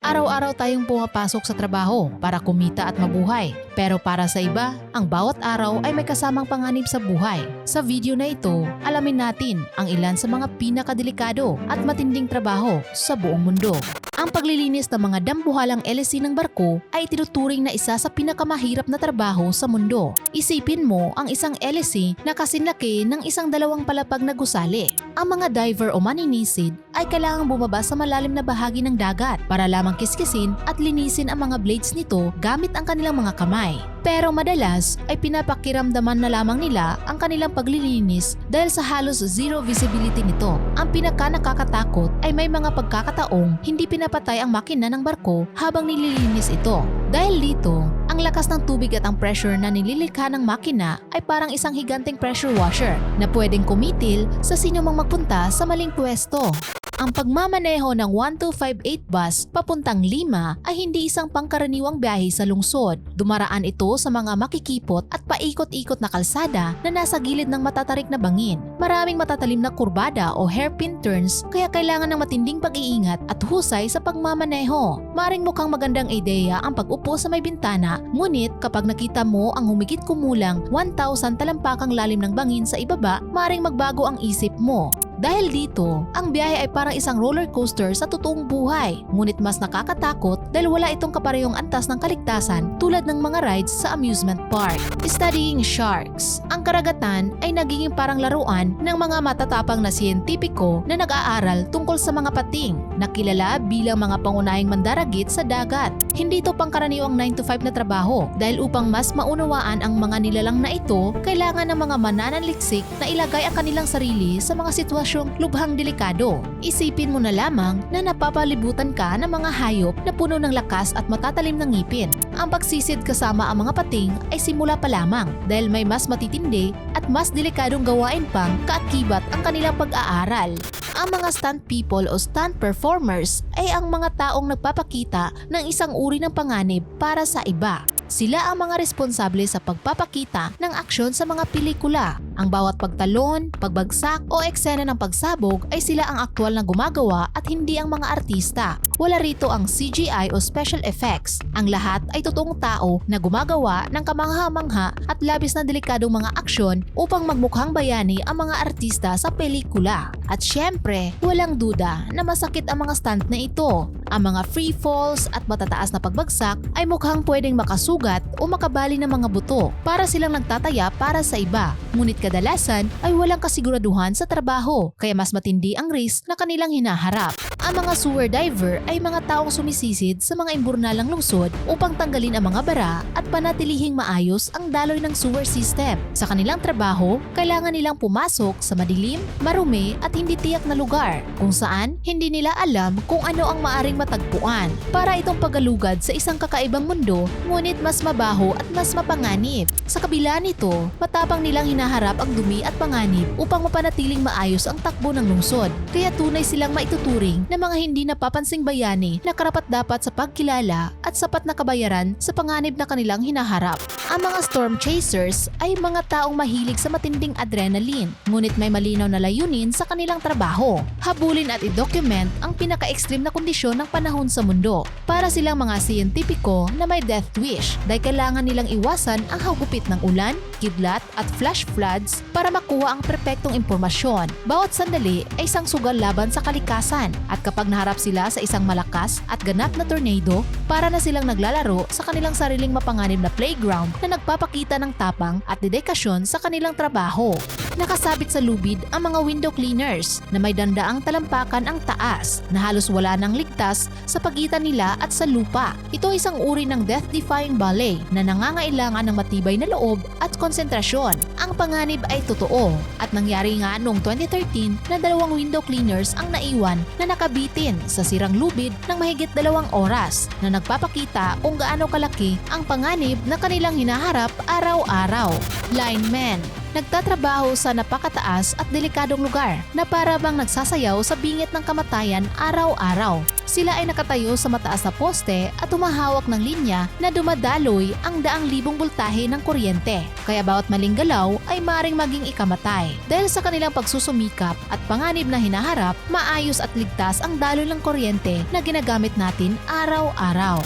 Araw-araw tayong pumapasok sa trabaho para kumita at mabuhay. Pero para sa iba, ang bawat araw ay may kasamang panganib sa buhay. Sa video na ito, alamin natin ang ilan sa mga pinakadelikado at matinding trabaho sa buong mundo. Ang paglilinis ng mga dambuhalang LSC ng barko ay tinuturing na isa sa pinakamahirap na trabaho sa mundo. Isipin mo ang isang LSC na kasinlaki ng isang 2 palapag na gusali. Ang mga diver o maninisid ay kailangang bumaba sa malalim na bahagi ng dagat para lamang kiskisin at linisin ang mga blades nito gamit ang kanilang mga kamay. Pero madalas ay pinapakiramdaman na lamang nila ang kanilang paglilinis dahil sa halos zero visibility nito. Ang pinaka-nakakatakot ay may mga pagkakataong hindi pinapatay ang makina ng barko habang nililinis ito. Dahil dito, ang lakas ng tubig at ang pressure na nililikha ng makina ay parang isang higanteng pressure washer na pwedeng kumitil sa sino mang magpunta sa maling pwesto. Ang pagmamaneho ng 1258 bus papuntang Lima ay hindi isang pangkaraniwang biyahe sa lungsod. Dumaraan ito sa mga makikipot at paikot-ikot na kalsada na nasa gilid ng matatarik na bangin. Maraming matatalim na kurbada o hairpin turns kaya kailangan ng matinding pag-iingat at husay sa pagmamaneho. Maring mukhang magandang ideya ang pag-upo sa may bintana, ngunit kapag nakita mo ang humigit kumulang 1,000 talampakang lalim ng bangin sa ibaba, maring magbago ang isip mo. Dahil dito, ang biyahe ay parang isang roller coaster sa totoong buhay, ngunit mas nakakatakot dahil wala itong kaparehong antas ng kaligtasan tulad ng mga rides sa amusement park. Studying sharks. Ang karagatan ay nagiging parang laruan ng mga matatapang na siyentipiko na nag-aaral tungkol sa mga pating, na kilala bilang mga pangunahing mandaragit sa dagat. Hindi ito pangkaraniwang 9 to 5 na trabaho dahil upang mas maunawaan ang mga nilalang na ito, kailangan ng mga mananaliksik na ilagay ang kanilang sarili sa mga sitwasyong lubhang delikado. Isipin mo na lamang na napapalibutan ka ng mga hayop na puno ng lakas at matatalim ng ngipin. Ang pagsisid kasama ang mga pating ay simula pa lamang dahil may mas matitindi at mas delikadong gawain pang kaakibat ang kanilang pag-aaral. Ang mga stunt people o stunt performers ay ang mga taong nagpapakita ng isang uri ng panganib para sa iba. Sila ang mga responsable sa pagpapakita ng aksyon sa mga pelikula. Ang bawat pagtalon, pagbagsak o eksena ng pagsabog ay sila ang aktwal na gumagawa at hindi ang mga artista. Wala rito ang CGI o special effects. Ang lahat ay totoong tao na gumagawa ng kamangha-mangha at labis na delikadong mga aksyon upang magmukhang bayani ang mga artista sa pelikula. At syempre, walang duda na masakit ang mga stunt na ito. Ang mga free falls at matataas na pagbagsak ay mukhang pwedeng makasugat o makabali ng mga buto para silang nagtataya para sa iba. Ngunit kadalasan ay walang kasiguraduhan sa trabaho kaya mas matindi ang risk na kanilang hinaharap. Ang mga sewer diver ay mga taong sumisisid sa mga imburnalang lungsod upang tanggalin ang mga bara at panatilihing maayos ang daloy ng sewer system. Sa kanilang trabaho, kailangan nilang pumasok sa madilim, marumi at hindi tiyak na lugar kung saan hindi nila alam kung ano ang maaring matagpuan. Para itong pagalugad sa isang kakaibang mundo, ngunit mas mabaho at mas mapanganib. Sa kabila nito, matapang nilang hinaharap ang dumi at panganib upang mapanatiling maayos ang takbo ng lungsod. Kaya tunay silang maituturing na mga hindi napapansing bayani na karapat-dapat sa pagkilala at sapat na kabayaran sa panganib na kanilang hinaharap. Ang mga storm chasers ay mga taong mahilig sa matinding adrenaline, ngunit may malinaw na layunin sa kanilang trabaho. Habulin at i-document ang pinaka-extreme na kondisyon ng panahon sa mundo. Para silang mga siyentipiko na may death wish dahil kailangan nilang iwasan ang hagupit ng ulan, kidlat at flash floods para makuha ang perpektong impormasyon. Bawat sandali ay isang sugal laban sa kalikasan at kapag naharap sila sa isang malakas at ganap na tornado, para na silang naglalaro sa kanilang sariling mapanganib na playground na nagpapakita ng tapang at dedikasyon sa kanilang trabaho. Nakasabit sa lubid ang mga window cleaners na may dandaang talampakan ang taas na halos wala nang ligtas sa pagitan nila at sa lupa. Ito ay isang uri ng death-defying ballet na nangangailangan ng matibay na loob at konsentrasyon. Ang panganib ay totoo at nangyari nga noong 2013 na 2 window cleaners ang naiwan na nakabitin sa sirang lubid ng mahigit 2 oras na nagpapakita kung gaano kalaki ang panganib na kanilang hinaharap araw-araw. Linemen. Nagtatrabaho sa napakataas at delikadong lugar na para bang nagsasayaw sa bingit ng kamatayan araw-araw. Sila ay nakatayo sa mataas na poste at humahawak ng linya na dumadaloy ang daang libong boltahe ng kuryente. Kaya bawat maling galaw ay ay maring maging ikamatay. Dahil sa kanilang pagsusumikap at panganib na hinaharap, maayos at ligtas ang daloy ng kuryente na ginagamit natin araw-araw.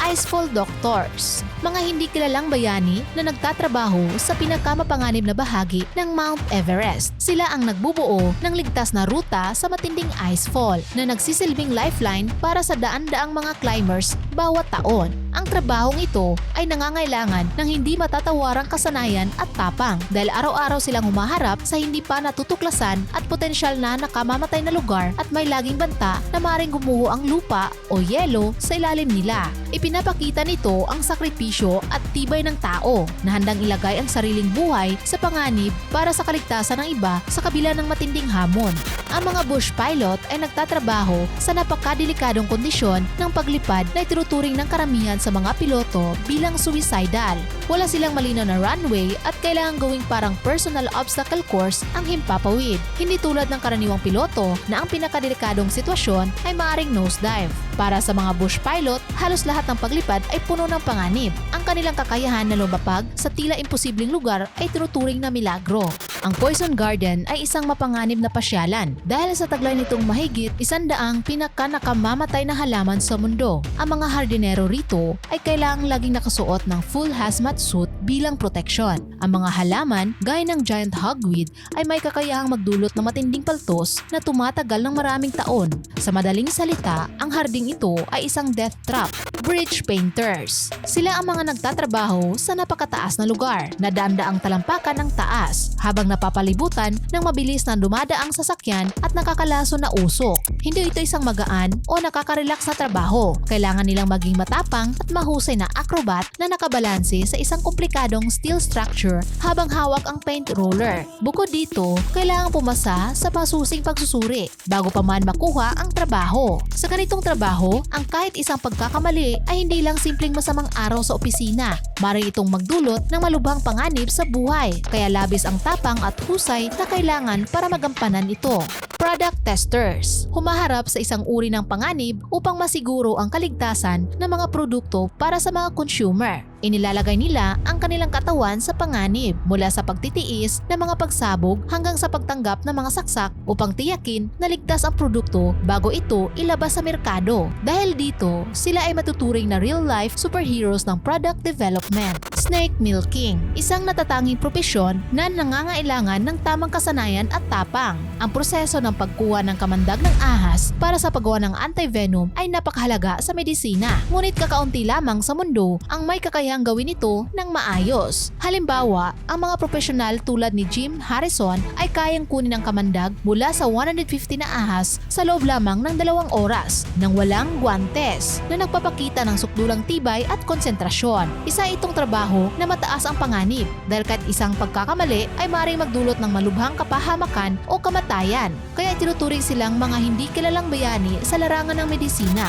Icefall Doctors, mga hindi kilalang bayani na nagtatrabaho sa pinakamapanganib na bahagi ng Mount Everest. Sila ang nagbubuo ng ligtas na ruta sa matinding icefall na nagsisilbing lifeline para sa daan-daang mga climbers bawat taon. Ang trabahong ito ay nangangailangan ng hindi matatawarang kasanayan at tapang dahil araw-araw silang humaharap sa hindi pa natutuklasan at potensyal na nakamamatay na lugar at may laging banta na maring gumuho ang lupa o yelo sa ilalim nila. Ipinapakita nito ang sakripisyo at tibay ng tao na handang ilagay ang sariling buhay sa panganib para sa kaligtasan ng iba sa kabila ng matinding hamon. Ang mga bush pilot ay nagtatrabaho sa napakadelikadong kondisyon ng paglipad na itinuturing ng karamihan sa mga piloto bilang suicidal. Wala silang malinaw na runway at kailangan gawing parang personal obstacle course ang himpapawid. Hindi tulad ng karaniwang piloto na ang pinakadelikadong sitwasyon ay maaring nosedive. Para sa mga bush pilot, halos lahat ng paglipad ay puno ng panganib. Ang kanilang kakayahan na lumapag sa tila imposibleng lugar ay tinuturing na milagro. Ang Poison Garden ay isang mapanganib na pasyalan dahil sa taglay nitong mahigit 100 pinaka-nakamamatay na halaman sa mundo. Ang mga hardinero rito ay kailangang laging nakasuot ng full hazmat suit bilang proteksyon. Ang mga halaman, gaya ng giant hogweed, ay may kakayahang magdulot ng matinding paltos na tumatagal ng maraming taon. Sa madaling salita, ang harding ito ay isang death trap. Bridge painters. Sila ang mga nagtatrabaho sa napakataas na lugar na daan-daang talampakan ng taas habang napapalibutan ng mabilis na dumadaang sasakyan at nakakalaso na usok. Hindi ito isang magaan o nakaka-relax na trabaho. Kailangan nilang maging matapang at mahusay na acrobat na nakabalanse sa isang komplikadong steel structure habang hawak ang paint roller. Bukod dito, kailangan pumasa sa masusing pagsusuri bago pa man makuha ang trabaho. Sa ganitong trabaho, ang kahit isang pagkakamali ay hindi lang simpleng masamang araw sa opisina. Maring itong magdulot ng malubhang panganib sa buhay, kaya labis ang tapang at husay na kailangan para magampanan ito. Product testers. Humaharap sa isang uri ng panganib upang masiguro ang kaligtasan ng mga produkto para sa mga consumer. Inilalagay nila ang kanilang katawan sa panganib mula sa pagtitiis ng mga pagsabog hanggang sa pagtanggap ng mga saksak upang tiyakin na ligtas ang produkto bago ito ilabas sa merkado. Dahil dito, sila ay matuturing na real-life superheroes ng product development. Snake milking. Isang natatanging propesyon na nangangailangan ng tamang kasanayan at tapang. Ang proseso ng pagkuha ng kamandag ng ahas para sa paggawa ng anti-venom ay napakahalaga sa medisina. Ngunit kakaunti lamang sa mundo ang may kakayahang gawin ito ng maayos. Halimbawa, ang mga profesional tulad ni Jim Harrison ay kayang kunin ang kamandag mula sa 150 na ahas sa loob lamang ng 2 oras nang walang guantes na nagpapakita ng sukdulang tibay at konsentrasyon. Isa itong trabaho na mataas ang panganib dahil kahit isang pagkakamali ay maaaring magdulot ng malubhang kapahamakan o kamatayan. Kaya tinuturing silang mga hindi kilalang bayani sa larangan ng medisina.